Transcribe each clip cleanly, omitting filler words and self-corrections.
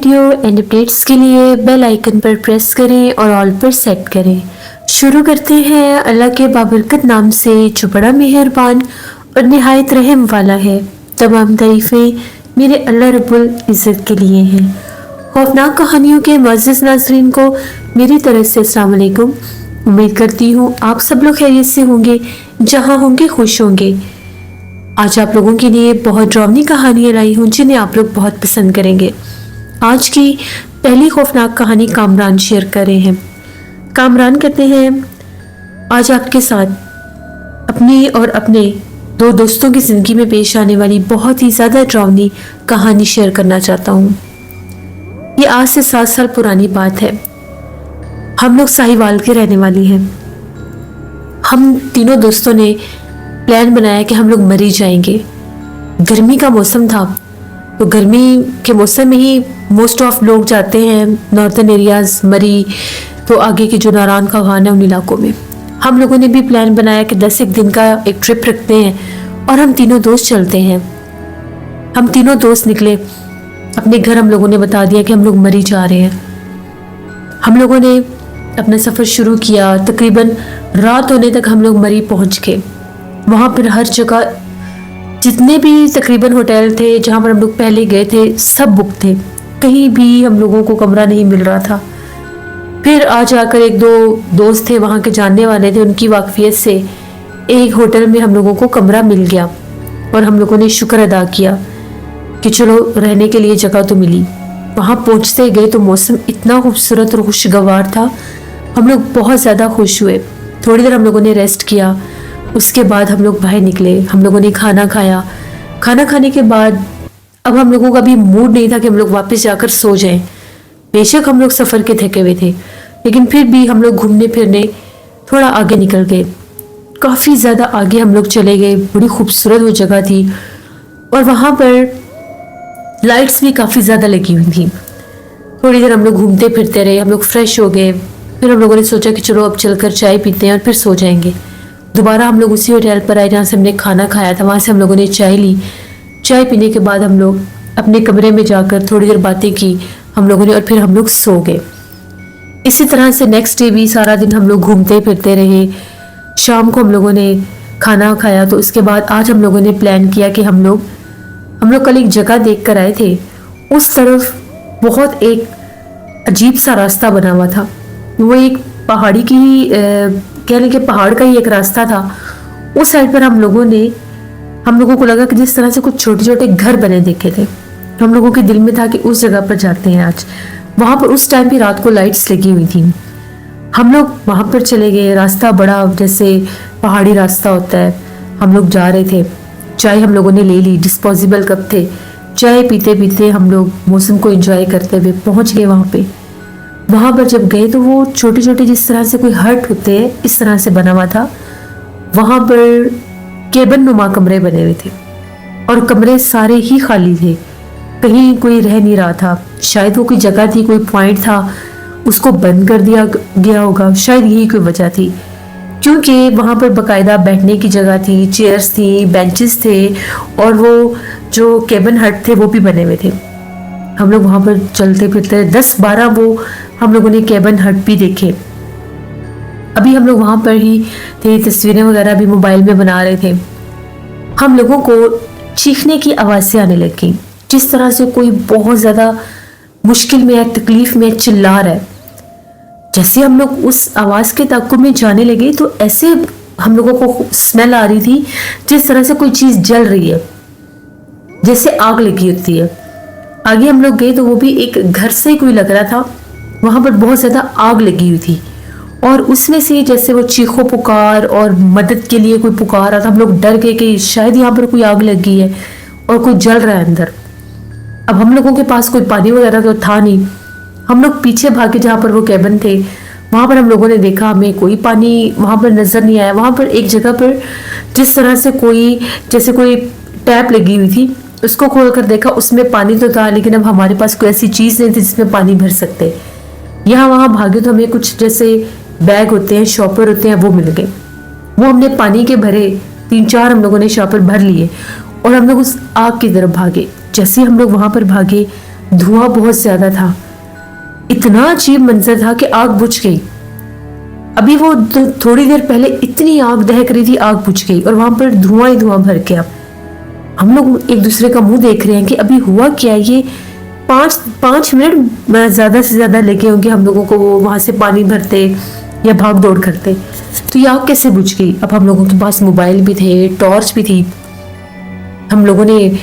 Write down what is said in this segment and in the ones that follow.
Video and updates के लिए bell icon पर प्रेस करें और ऑल पर सेट करें। शुरू करते हैं अल्लाह के बाबरकत नाम से जो बड़ा मेहरबान और निहायत रहम वाला है। तमाम तारीफ़ें मेरे अल्लाह रब्बुल इज़्ज़त के लिए हैं। खौफनाक कहानियों के मुअज़्ज़ज़ नाज़रीन को मेरी तरफ से अस्सलाम वालेकुम। उम्मीद करती हूँ आप सब लोग खैरियत से होंगे, जहाँ होंगे खुश होंगे। आज आप लोगों के लिए बहुत ड्रावनी कहानियाँ लाई हूँ जिन्हें आप लोग बहुत पसंद करेंगे। आज की पहली खौफनाक कहानी कामरान शेयर कर रहे हैं। कामरान कहते हैं, आज आपके साथ अपनी और अपने दो दोस्तों की ज़िंदगी में पेश आने वाली बहुत ही ज़्यादा ड्रावनी कहानी शेयर करना चाहता हूँ। ये आज से 7 साल पुरानी बात है। हम लोग साहिवाल के रहने वाले हैं। हम तीनों दोस्तों ने प्लान बनाया कि हम लोग मरी जाएंगे। गर्मी का मौसम था, तो गर्मी के मौसम में ही मोस्ट ऑफ लोग जाते हैं नॉर्थन एरियाज, मरी, तो आगे के जो नारायण का खान है उन इलाकों में। हम लोगों ने भी प्लान बनाया कि 10 एक दिन का एक ट्रिप रखते हैं और हम तीनों दोस्त चलते हैं। हम तीनों दोस्त निकले अपने घर। हम लोगों ने बता दिया कि हम लोग मरी जा रहे हैं। हम लोगों ने अपना सफ़र शुरू किया। तकरीबन रात होने तक हम लोग मरी पहुंच गए। वहाँ पर हर जगह जितने भी तकरीबन होटल थे जहाँ पर हम लोग पहले गए थे सब बुक थे। कहीं भी हम लोगों को कमरा नहीं मिल रहा था। फिर आ जाकर एक दो दोस्त थे वहाँ के जानने वाले थे, उनकी वाकफियत से एक होटल में हम लोगों को कमरा मिल गया और हम लोगों ने शुक्र अदा किया कि चलो रहने के लिए जगह तो मिली। वहाँ पहुँचते गए तो मौसम इतना खूबसूरत और खुशगवार था, हम लोग बहुत ज़्यादा खुश हुए। थोड़ी देर हम लोगों ने रेस्ट किया, उसके बाद हम लोग बाहर निकले। हम लोगों ने खाना खाया। खाना खाने के बाद अब हम लोगों का भी मूड नहीं था कि हम लोग वापस जाकर सो जाएं। बेशक हम लोग सफ़र के थके हुए थे, लेकिन फिर भी हम लोग घूमने फिरने थोड़ा आगे निकल गए। काफ़ी ज़्यादा आगे हम लोग चले गए। बड़ी खूबसूरत वो जगह थी और वहाँ पर लाइट्स भी काफ़ी ज़्यादा लगी हुई थी। थोड़ी देर हम लोग घूमते फिरते रहे, हम लोग फ्रेश हो गए। फिर हम लोगों ने सोचा कि चलो अब चलकर चाय पीते हैं और फिर सो जाएंगे। दोबारा हम लोग उसी होटल पर आए जहाँ से हमने खाना खाया था। वहाँ से हम लोगों ने चाय ली। चाय पीने के बाद हम लोग अपने कमरे में जाकर थोड़ी देर बातें की हम लोगों ने और फिर हम लोग सो गए। इसी तरह से नेक्स्ट डे भी सारा दिन हम लोग घूमते फिरते रहे। शाम को हम लोगों ने खाना खाया। तो उसके बाद आज हम लोगों ने प्लान किया कि हम लोग कल एक जगह देख कर आए थे। उस तरफ बहुत एक अजीब सा रास्ता बना हुआ था। वो एक पहाड़ी की ही कह लें कि पहाड़ का ही एक रास्ता था। उस साइड पर हम लोगों को लगा कि जिस तरह से कुछ छोटे छोटे घर बने देखे थे। हम लोगों के दिल में था कि उस जगह पर जाते हैं आज। वहाँ पर उस टाइम भी रात को लाइट्स लगी हुई थी। हम लोग वहाँ पर चले गए। रास्ता बड़ा जैसे पहाड़ी रास्ता होता है। हम लोग जा रहे थे। चाय हम लोगों ने ले ली, डिस्पोजेबल कप थे। चाय पीते पीते हम लोग मौसम को एंजॉय करते हुए पहुँच गए वहाँ पे। वहाँ पर जब गए तो वो छोटे छोटे जिस तरह से कोई हट होते हैं इस तरह से बना हुआ था। वहाँ पर केबिन नुमा कमरे बने हुए थे और कमरे सारे ही खाली थे। कहीं कोई रह नहीं रहा था। शायद वो कोई जगह थी, कोई पॉइंट था, उसको बंद कर दिया गया होगा। शायद यही कोई वजह थी, क्योंकि वहाँ पर बाकायदा बैठने की जगह थी, चेयर्स थी, बेंचेस थे और वो जो केबिन हट थे वो भी बने हुए थे। हम लोग वहाँ पर चलते फिरते 10-12 वो हम लोगों ने केबिन हट भी देखे। अभी हम लोग वहाँ पर ही थे, तस्वीरें वगैरह भी मोबाइल में बना रहे थे। हम लोगों को चीखने की आवाज़ें आने लगी, जिस तरह से कोई बहुत ज़्यादा मुश्किल में है, तकलीफ में चिल्ला रहा है। जैसे हम लोग उस आवाज़ के ताक़ुब में जाने लगे तो ऐसे हम लोगों को स्मेल आ रही थी जिस तरह से कोई चीज़ जल रही है, जैसे आग लगी होती है। आगे हम लोग गए तो वो भी एक घर से कोई लग रहा था। वहाँ पर बहुत ज़्यादा आग लगी हुई थी और उसमें से जैसे वो चीखो पुकार और मदद के लिए कोई पुकार रहा था। हम लोग डर गए कि शायद यहाँ पर कोई आग लगी है और कोई जल रहा है अंदर। अब हम लोगों के पास कोई पानी वगैरह तो था नहीं। हम लोग पीछे भागे जहाँ पर वो केबिन थे। वहाँ पर हम लोगों ने देखा, हमें कोई पानी वहाँ पर नज़र नहीं आया। वहाँ पर एक जगह पर जिस तरह से जैसे कोई टैप लगी हुई थी, उसको खोल कर देखा, उसमें पानी तो था, लेकिन अब हमारे पास कोई ऐसी चीज़ नहीं थी जिसमें पानी भर सकते। यहाँ वहाँ भागे तो हमें कुछ जैसे बैग होते हैं, शॉपर होते हैं, वो मिल गए। वो हमने पानी के भरे 3-4 हम लोगों ने शॉपर भर लिए और हम लोग उस आग की तरफ भागे। जैसे हम लोग वहाँ पर भागे धुआं बहुत ज्यादा था। इतना अजीब मंजर था कि आग बुझ गई। अभी वो थोड़ी देर पहले इतनी आग दहक रही थी, आग बुझ गई और वहां पर धुआं ही धुआं भर गया। हम लोग एक दूसरे का मुंह देख रहे हैं कि अभी हुआ क्या। ये 5 मिनट ज्यादा से ज्यादा लगे होंगे हम लोगों को वो वहां से पानी भरते या भाग दौड़ करते। तो ये आग कैसे बुझ गई? अब हम लोगों के पास मोबाइल भी थे, टॉर्च भी थी। हम लोगों ने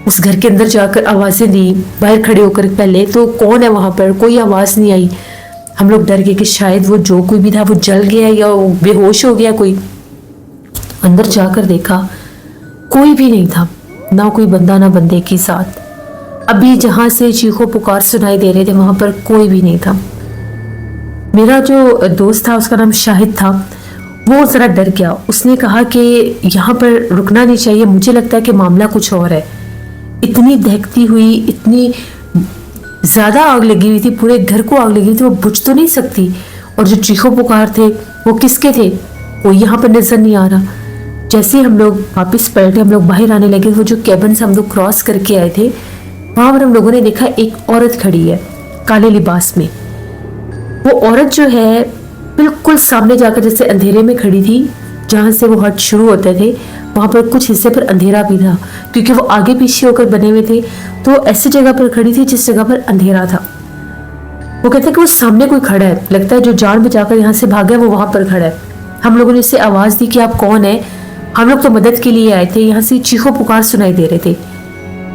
उस घर के अंदर जाकर आवाजें दी, बाहर खड़े होकर। पहले तो कौन है वहां पर, कोई आवाज नहीं आई। हम लोग डर गए कि शायद वो जो कोई भी था वो जल गया या वो बेहोश हो गया कोई। अंदर जाकर देखा कोई भी नहीं था, ना कोई बंदा ना बंदे के साथ। अभी जहां से चीखों पुकार सुनाई दे रहे थे वहां पर कोई भी नहीं था। मेरा जो दोस्त था, उसका नाम शाहिद था, वो जरा डर गया। उसने कहा कि यहाँ पर रुकना नहीं चाहिए, मुझे लगता है कि मामला कुछ और है। इतनी दहकती हुई, इतनी ज्यादा आग लगी हुई थी, पूरे घर को आग लगी हुई थी, वो बुझ तो नहीं सकती। और जो चीखों पुकार थे वो किसके थे? कोई यहाँ पर नजर नहीं आ रहा। जैसे हम लोग वापस पलटे, हम लोग बाहर आने लगे, वो जो कैबिन से हम लोग क्रॉस करके आए थे वहां पर हम लोगों ने देखा एक औरत खड़ी है काले लिबास में। वो औरत जो है बिल्कुल सामने जाकर जैसे अंधेरे में खड़ी थी। जहां से वो हट शुरू होते थे वहां पर कुछ हिस्से पर अंधेरा भी था, क्योंकि वो आगे पीछे होकर बने हुए थे। तो ऐसी जगह पर खड़ी थी जिस जगह पर अंधेरा था। वो कहते हैं कि वो सामने कोई खड़ा है, लगता है जो जान बचाकर यहाँ से भागा है वो वहां पर खड़ा है। हम लोगों ने उससे आवाज दी कि आप कौन है? हम लोग तो मदद के लिए आए थे, यहाँ से चीखों पुकार सुनाई दे रहे थे।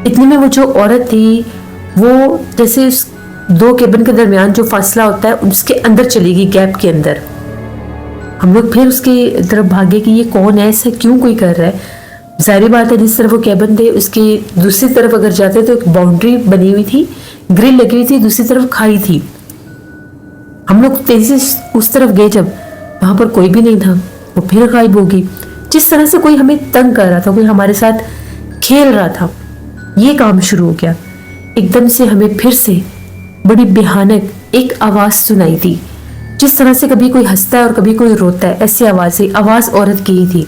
इतने में वो जो औरत थी वो जैसे उस 2 केबिन के दरमियान जो फासला होता है उसके अंदर चली गई, गैप के अंदर। हम लोग फिर उसके तरफ भागे कि ये कौन है, ऐसा क्यों कोई कर रहा है। जाहिर बात है जिस तरफ वो केबिन थे उसकी दूसरी तरफ अगर जाते तो एक बाउंड्री बनी हुई थी, ग्रिल लगी हुई थी, दूसरी तरफ खाई थी। हम लोग तेजी से उस तरफ गए, जब वहां पर कोई भी नहीं था वो फिर गायब हो गई। जिस तरह से कोई हमें तंग कर रहा था, कोई हमारे साथ खेल रहा था, ये काम शुरू हो गया। एकदम से हमें फिर से बड़ी भयानक एक आवाज सुनाई दी। जिस तरह से कभी कोई हंसता है और कभी कोई रोता है, ऐसी आवाज औरत की ही थी।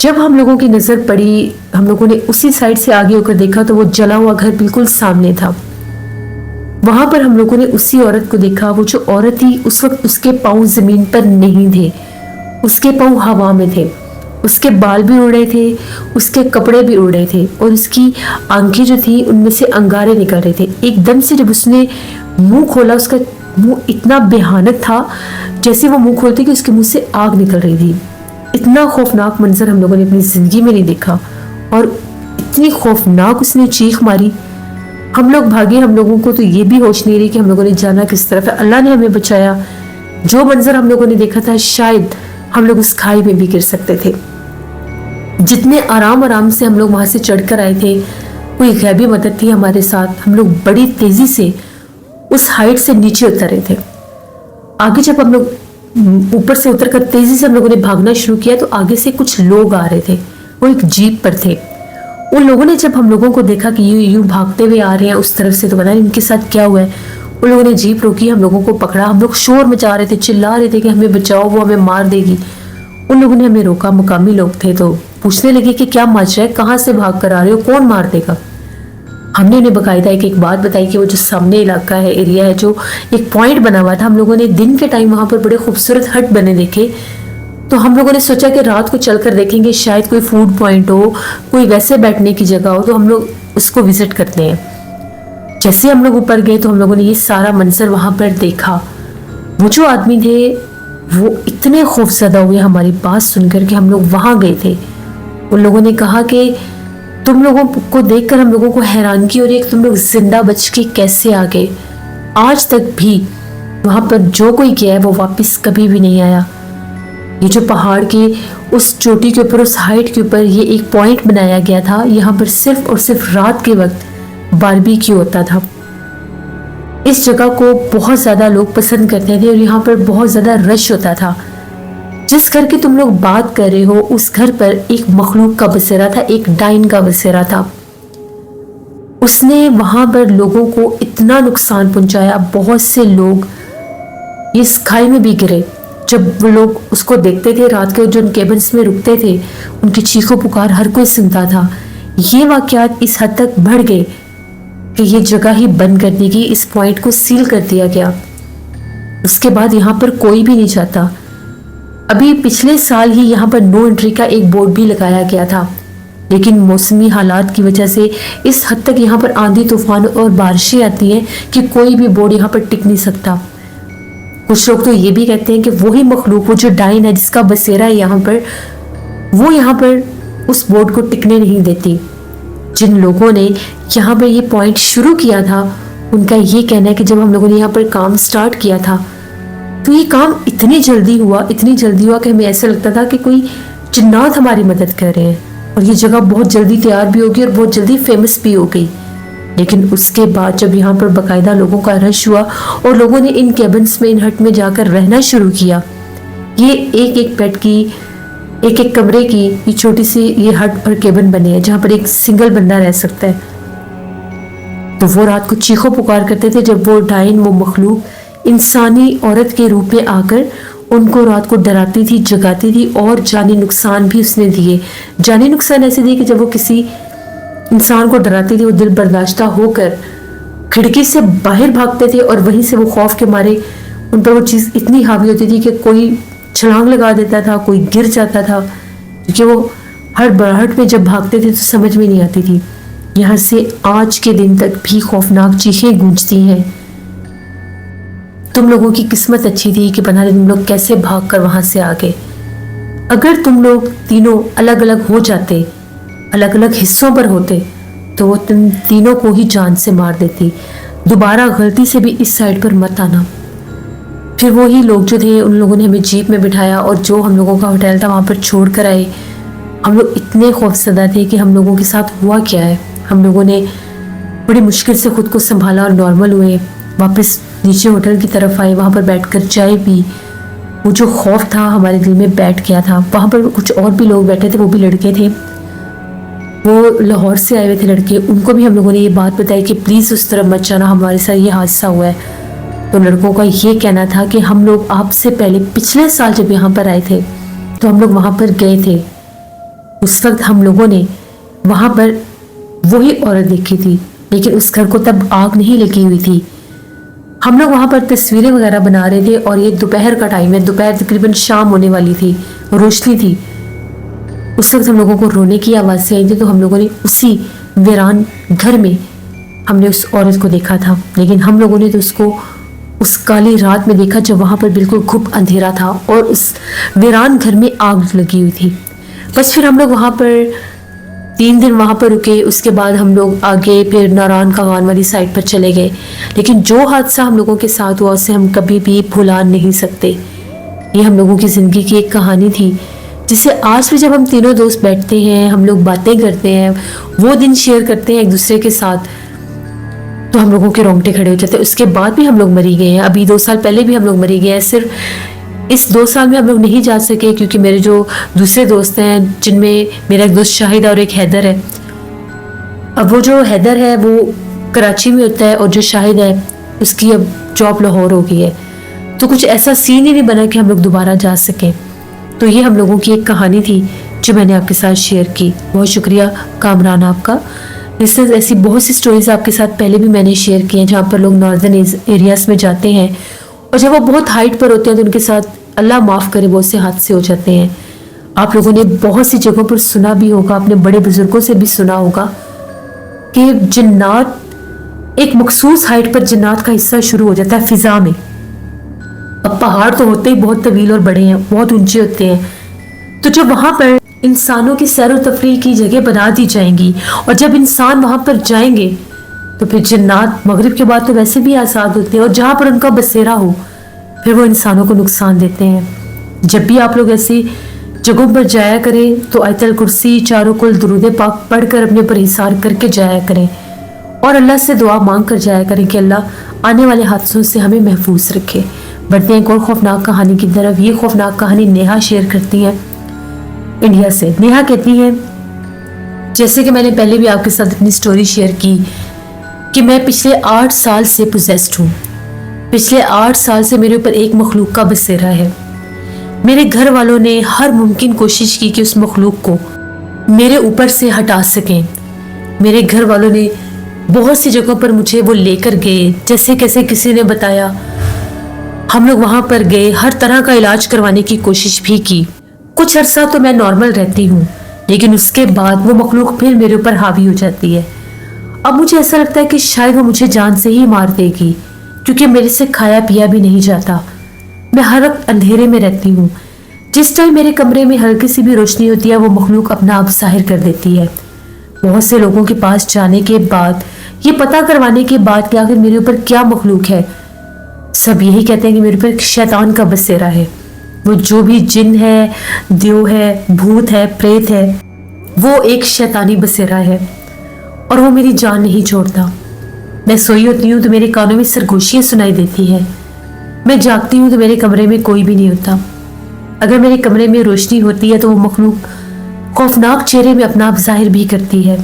जब हम लोगों की नजर पड़ी, हम लोगों ने उसी साइड से आगे होकर देखा तो वो जला हुआ घर बिल्कुल सामने था। वहां पर हम लोगों ने उसी औरत को देखा। वो जो औरत थी उस वक्त उसके पांव जमीन पर नहीं थे, उसके पांव हवा में थे। उसके बाल भी उड़ रहे थे, उसके कपड़े भी उड़ रहे थे और उसकी आंखें जो थी उनमें से अंगारे निकल रहे थे। एकदम से जब उसने मुंह खोला, उसका मुंह इतना भयानक था जैसे वो मुंह खोलते कि उसके मुंह से आग निकल रही थी। इतना खौफनाक मंजर हम लोगों ने अपनी जिंदगी में नहीं देखा और इतनी खौफनाक उसने चीख मारी। हम लोग भागे, हम लोगों को तो ये भी होश नहीं रही कि हम लोगों ने जाना किस तरफ है। अल्लाह ने हमें बचाया। जो मंजर हम लोगों ने देखा था शायद हम लोग उस खाई में भी गिर सकते थे। जितने आराम से हम लोग वहां से चढ़कर आए थे, कोई गैबी मदद थी हमारे साथ। हम लोग बड़ी तेजी से उस हाइट से नीचे उतरे थे। आगे जब हम लोग ऊपर से उतरकर तेजी से हम लोगों ने भागना शुरू किया तो आगे से कुछ लोग आ रहे थे, वो एक जीप पर थे। उन लोगों ने जब हम लोगों को देखा कि यूं भागते हुए आ रहे हैं उस तरफ से, तो पता नहीं इनके साथ क्या हुआ है। उन लोगों ने जीप रोकी, हम लोगों को पकड़ा। हम लोग शोर मचा रहे थे, चिल्ला रहे थे कि हमें बचाओ, वो हमें मार देगी। उन लोगों ने हमें रोका। मुकामी लोग थे तो पूछने लगे कि क्या मच रहा है, कहाँ से भाग कर आ रहे हो, कौन मार देगा। हमने उन्हें बकायदा एक बात बताई कि वो जो सामने इलाका है, एरिया है, जो एक पॉइंट बना हुआ था, हम लोगों ने दिन के टाइम वहां पर बड़े खूबसूरत हट बने देखे। तो हम लोगों ने सोचा कि रात को चलकर देखेंगे, शायद कोई फूड पॉइंट हो, कोई वैसे बैठने की जगह हो, तो हम लोग उसको विजिट करते हैं। जैसे हम लोग ऊपर गए तो हम लोगों ने ये सारा मंजर वहां पर देखा। वो जो आदमी थे वो इतने खौफजदा हुए हमारी बात सुनकर कि हम लोग वहां गए थे। उन लोगों ने कहा कि तुम लोगों को देखकर हम लोगों को हैरानगी हो रही है कि तुम लोग जिंदा बच के कैसे आ गए। आज तक भी वहां पर जो कोई गया है वो वापस कभी भी नहीं आया। ये जो पहाड़ के उस चोटी के ऊपर, उस हाइट के ऊपर ये एक पॉइंट बनाया गया था। यहाँ पर सिर्फ और सिर्फ रात के वक्त बारबेक्यू होता था। इस जगह को बहुत ज्यादा लोग पसंद करते थे और यहाँ पर बहुत ज्यादा रश होता था। जिस घर की तुम लोग बात कर रहे हो उस घर पर एक मखलूक का बसेरा था, एक डाइन का बसेरा था। उसने वहां पर लोगों को इतना नुकसान पहुंचाया, बहुत से लोग इस खाई में भी गिरे। जब वो लोग उसको देखते थे, रात के जो उन केबिन्स में रुकते थे, उनकी चीखों पुकार हर कोई सुनता था। ये वाकयात इस हद तक बढ़ गए कि ये जगह ही बंद कर दी गई, इस पॉइंट को सील कर दिया गया। उसके बाद यहाँ पर कोई भी नहीं जाता। अभी पिछले साल ही यहाँ पर नो एंट्री का एक बोर्ड भी लगाया गया था, लेकिन मौसमी हालात की वजह से इस हद तक यहाँ पर आंधी तूफान और बारिशें आती हैं कि कोई भी बोर्ड यहाँ पर टिक नहीं सकता। कुछ लोग तो ये भी कहते हैं कि वही मखलूक, वो जो डाइन है जिसका बसेरा है यहाँ पर, वो यहाँ पर उस बोर्ड को टिकने नहीं देती। जिन लोगों ने यहाँ पर ये पॉइंट शुरू किया था, उनका ये कहना है कि जब हम लोगों ने यहाँ पर काम स्टार्ट किया था तो ये काम इतनी जल्दी हुआ कि हमें ऐसा लगता था कि कोई जिन्नात हमारी मदद कर रहे हैं, और ये जगह बहुत जल्दी तैयार भी होगी और बहुत जल्दी फेमस भी हो गई। लेकिन उसके बाद जब यहाँ पर बाकायदा लोगों का रश हुआ और लोगों ने इन केबिन्स में, इन हट में जाकर रहना शुरू किया, ये एक एक बेड की, एक एक कमरे की ये छोटी सी ये हट और केबिन बने हैं जहाँ पर एक सिंगल बंदा रह सकता है। तो वो रात को चीखों पुकार करते थे जब वो डाइन, वो मखलूक इंसानी औरत के रूप में आकर उनको रात को डराती थी, जगाती थी, और जानी नुकसान भी उसने दिए। जानी नुकसान ऐसे दिए कि जब वो किसी इंसान को डराती थी, वो दिल बर्दाश्ता होकर खिड़की से बाहर भागते थे और वहीं से वो खौफ के मारे उन पर वो चीज़ इतनी हावी होती थी कि कोई छलांग लगा देता था, कोई गिर जाता था, क्योंकि वो हड़बड़ाहट में जब भागते थे तो समझ में नहीं आती थी। यहाँ से आज के दिन तक भी खौफनाक चीखें गूंजती हैं। तुम लोगों की किस्मत अच्छी थी कि पता नहीं तुम लोग कैसे भाग कर वहां से आ गए। अगर तुम लोग तीनों अलग अलग हो जाते, अलग अलग हिस्सों पर होते, तो वो तुम तीनों को ही जान से मार देती। दोबारा गलती से भी इस साइड पर मत आना। फिर वही लोग जो थे, उन लोगों ने हमें जीप में बिठाया और जो हम लोगों का होटल था वहाँ पर छोड़ कर आए। हम लोग इतने खौफजदा थे कि हम लोगों के साथ हुआ क्या है। हम लोगों ने बड़ी मुश्किल से खुद को संभाला और नॉर्मल हुए, वापस नीचे होटल की तरफ आए, वहाँ पर बैठकर चाय पी। वो जो खौफ था हमारे दिल में बैठ गया था। वहाँ पर कुछ और भी लोग बैठे थे, वो भी लड़के थे, वो लाहौर से आए हुए थे लड़के। उनको भी हम लोगों ने ये बात बताई कि प्लीज़ उस तरफ मत जाना, हमारे साथ ये हादसा हुआ है। तो लड़कों का ये कहना था कि हम लोग आपसे पहले पिछले साल जब यहाँ पर आए थे तो हम लोग वहाँ पर गए थे। उस वक्त हम लोगों ने वहाँ पर वही औरत देखी थी, लेकिन उस घर को तब आग नहीं लगी हुई थी। हम लोग वहाँ पर तस्वीरें वगैरह बना रहे थे और ये दोपहर का टाइम है, दोपहर तकरीबन शाम होने वाली थी, रोशनी थी। उस वक्त हम लोगों को रोने की आवाज़ें आई थी, तो हम लोगों ने उसी वीरान घर में हमने उस औरत को देखा था। लेकिन हम लोगों ने तो उसको उस काली रात में देखा जब वहाँ पर बिल्कुल घुप अंधेरा था और उस वीरान घर में आग लगी हुई थी। बस फिर हम लोग वहाँ पर 3 दिन वहाँ पर रुके। उसके बाद हम लोग आगे फिर नारायण कागान वाली साइड पर चले गए। लेकिन जो हादसा हम लोगों के साथ हुआ उसे हम कभी भी भुला नहीं सकते। ये हम लोगों की ज़िंदगी की एक कहानी थी जिसे आज भी जब हम तीनों दोस्त बैठते हैं, हम लोग बातें करते हैं, वो दिन शेयर करते हैं एक दूसरे के साथ, तो हम लोगों के रोंगटे खड़े हो जाते हैं। उसके बाद भी हम लोग मरी गए हैं, अभी 2 साल पहले भी हम लोग मरी गए हैं। सिर्फ इस 2 साल में हम लोग नहीं जा सके क्योंकि मेरे जो दूसरे दोस्त हैं, जिनमें मेरा एक दोस्त शाहिद और एक हैदर है, अब वो जो हैदर है वो कराची में होता है और जो शाहिद है उसकी अब जॉब लाहौर हो गई है। तो कुछ ऐसा सीन ही नहीं बना कि हम लोग दोबारा जा सकें। तो ये हम लोगों की एक कहानी थी जो मैंने आपके साथ शेयर की। बहुत शुक्रिया कामरान आपका। लिसनर्स, ऐसी बहुत सी स्टोरीज आपके साथ पहले भी मैंने शेयर की हैं जहाँ पर लोग नॉर्दर्न एरियाज़ में जाते हैं और जब वो बहुत हाइट पर होते हैं तो उनके साथ अल्लाह माफ़ करे बहुत से हादसे हो जाते हैं। आप लोगों ने बहुत सी जगहों पर सुना भी होगा, अपने बड़े बुजुर्गों से भी सुना होगा कि जिन्नात, एक मखसूस हाइट पर जिन्नात का हिस्सा शुरू हो जाता है फिजा में। अब पहाड़ तो होते ही बहुत तवील और बड़े हैं, बहुत ऊंचे होते हैं, तो जब वहाँ पर इंसानों की सैर व तफरीह की जगह बना दी जाएंगी और जब इंसान वहाँ पर जाएंगे तो फिर जिन्नात मगरिब के बाद तो वैसे भी आज़ाद होते हैं और जहाँ पर उनका बसेरा हो फिर वो इंसानों को नुकसान देते हैं। जब भी आप लोग ऐसी जगहों पर जाया करें तो आयतल कुर्सी, चारों कुल, दुरूद पाक पढ़कर अपने पर हिसार करके जाया करें और अल्लाह से दुआ मांग कर जाया करें कि अल्लाह आने वाले हादसों से हमें महफूज रखे। बढ़ते हैं एक और खौफनाक कहानी की तरफ। ये खौफनाक कहानी नेहा शेयर करती है इंडिया से। नेहा कहती है, जैसे कि मैंने पहले भी आपके साथ अपनी स्टोरी शेयर की कि मैं पिछले 8 साल से पोजेस्ड हूँ। पिछले 8 साल से मेरे ऊपर एक मखलूक का बसेरा है। मेरे घर वालों ने हर मुमकिन कोशिश की कि उस मखलूक को मेरे ऊपर से हटा सकें। मेरे घर वालों ने बहुत सी जगहों पर मुझे वो लेकर गए, जैसे कैसे किसी ने बताया। हम लोग वहां पर गए, हर तरह का इलाज करवाने की कोशिश भी की। कुछ अरसा तो मैं नॉर्मल रहती हूँ, लेकिन उसके बाद वो मखलूक फिर मेरे ऊपर हावी हो जाती है। अब मुझे ऐसा लगता है कि शायद वो मुझे जान से ही मार देगी, क्योंकि मेरे से खाया पिया भी नहीं जाता। मैं हर वक्त अंधेरे में रहती हूँ। जिस टाइम मेरे कमरे में हल्की सी भी रोशनी होती है, वो मखलूक अपना आप जाहिर कर देती है। बहुत से लोगों के पास जाने के बाद, ये पता करवाने के बाद कि आखिर मेरे ऊपर क्या मखलूक है, सब यही कहते हैं कि मेरे ऊपर एक शैतान का बसेरा है। वो जो भी जिन है, देव है, भूत है, प्रेत है, वो एक शैतानी बसेरा है और वो मेरी जान नहीं छोड़ता। मैं सोई होती हूँ तो मेरे कानों में सरगोशियाँ सुनाई देती हैं। मैं जागती हूँ तो मेरे कमरे में कोई भी नहीं होता। अगर मेरे कमरे में रोशनी होती है तो वो मखलूक खौफनाक चेहरे में अपना आप जाहिर भी करती है।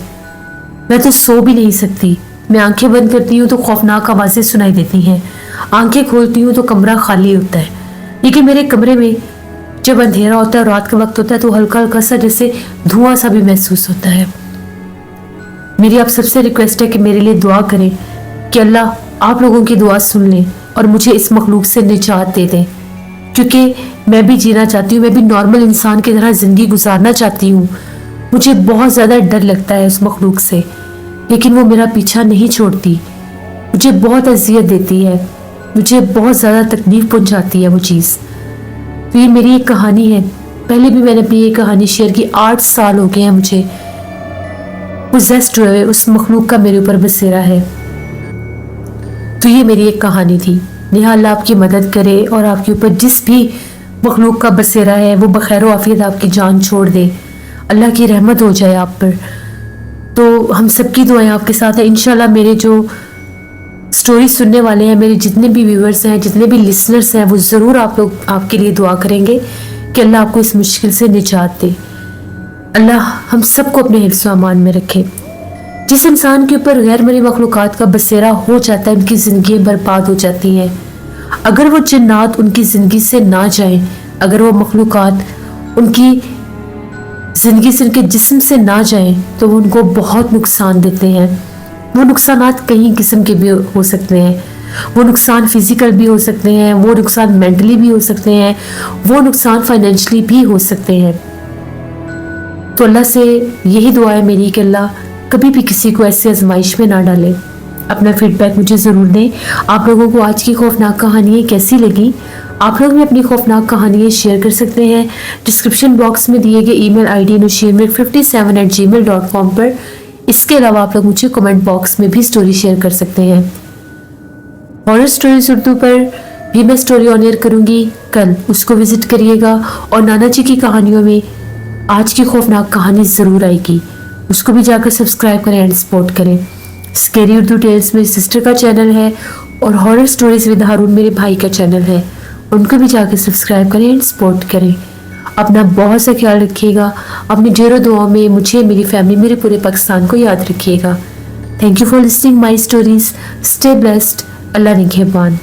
मैं तो सो भी नहीं सकती। मैं आंखें बंद करती हूँ तो खौफनाक आवाज़ें सुनाई देती हैं। आंखें खोलती हूँ तो कमरा खाली होता है। लेकिन मेरे कमरे में जब अंधेरा होता है, रात का वक्त होता है, तो हल्का हल्का सा जैसे धुआं सा भी महसूस होता है। मेरी आप सबसे रिक्वेस्ट है कि मेरे लिए दुआ करें कि अल्लाह आप लोगों की दुआ सुन लें और मुझे इस मखलूक से निजात दे दें, क्योंकि मैं भी जीना चाहती हूँ। मैं भी नॉर्मल इंसान की तरह ज़िंदगी गुजारना चाहती हूँ। मुझे बहुत ज़्यादा डर लगता है उस मखलूक से, लेकिन वो मेरा पीछा नहीं छोड़ती। मुझे बहुत अजियत देती है, मुझे बहुत ज़्यादा तकलीफ पहुँचाती है वो चीज़। तो ये मेरी एक कहानी है। पहले भी मैंने अपनी ये कहानी शेयर की। 8 साल हो गए हैं मुझे पोजेस्ड हुए, उस मखलूक का मेरे ऊपर बसेरा है। तो ये मेरी एक कहानी थी। नेहा अल्लाह आपकी मदद करे और आपके ऊपर जिस भी मखलूक का बसेरा है वो बखैर आफियत आपकी जान छोड़ दे, अल्लाह की रहमत हो जाए आप पर। तो हम सबकी दुआएं आपके साथ है। इंशाल्लाह मेरे जो स्टोरी सुनने वाले हैं, मेरे जितने भी व्यूअर्स हैं, जितने भी लिसनर्स हैं, वो ज़रूर आप लोग आपके लिए दुआ करेंगे कि अल्लाह आपको इस मुश्किल से निजात दे। अल्लाह हम सबको अपने हिफ्ज़ व अमान में रखे। जिस इंसान के ऊपर गैर मरी मखलूक़ात का बसेरा हो जाता है, उनकी ज़िंदगी बर्बाद हो जाती हैं। अगर वो जिन्नात उनकी ज़िंदगी से ना जाएं, अगर वो मखलूक़ात उनकी ज़िंदगी से, उनके जिस्म से ना जाएं, तो वो उनको बहुत नुकसान देते हैं। वो नुकसानात कई किस्म के भी हो सकते हैं। वो नुकसान फिज़िकल भी हो सकते हैं, वो नुकसान मेंटली भी हो सकते हैं, वो नुकसान फाइनेंशली भी हो सकते हैं। तो अल्लाह से यही दुआ है मेरी कि अल्लाह कभी भी किसी को ऐसी आजमाइश में ना डाले। अपना फीडबैक मुझे ज़रूर दें। आप लोगों को आज की खौफनाक कहानियाँ कैसी लगी? आप लोग भी अपनी खौफनाक कहानियाँ शेयर कर सकते हैं डिस्क्रिप्शन बॉक्स में दिए गए ईमेल आईडी nushirmir57@gmail.com पर। इसके अलावा आप लोग मुझे कमेंट बॉक्स में भी स्टोरी शेयर कर सकते हैं। हॉरर स्टोरीज उर्दू पर भी मैं स्टोरी ऑन एयर करूँगी कल, उसको विजिट करिएगा। और नाना जी की कहानियों में आज की खौफनाक कहानी ज़रूर आएगी, उसको भी जाकर सब्सक्राइब करें एंड सपोर्ट करें। स्केरी उर्दू टेल्स मेरी सिस्टर का चैनल है और हॉरर स्टोरीज विद हारून मेरे भाई का चैनल है, उनको भी जाकर सब्सक्राइब करें एंड सपोर्ट करें। अपना बहुत सा ख्याल रखिएगा। अपनी ढेरों दुआओं में मुझे, मेरी फैमिली, मेरे पूरे पाकिस्तान को याद रखिएगा। Thank you for listening my stories. Stay blessed. अल्लाह निगहबान।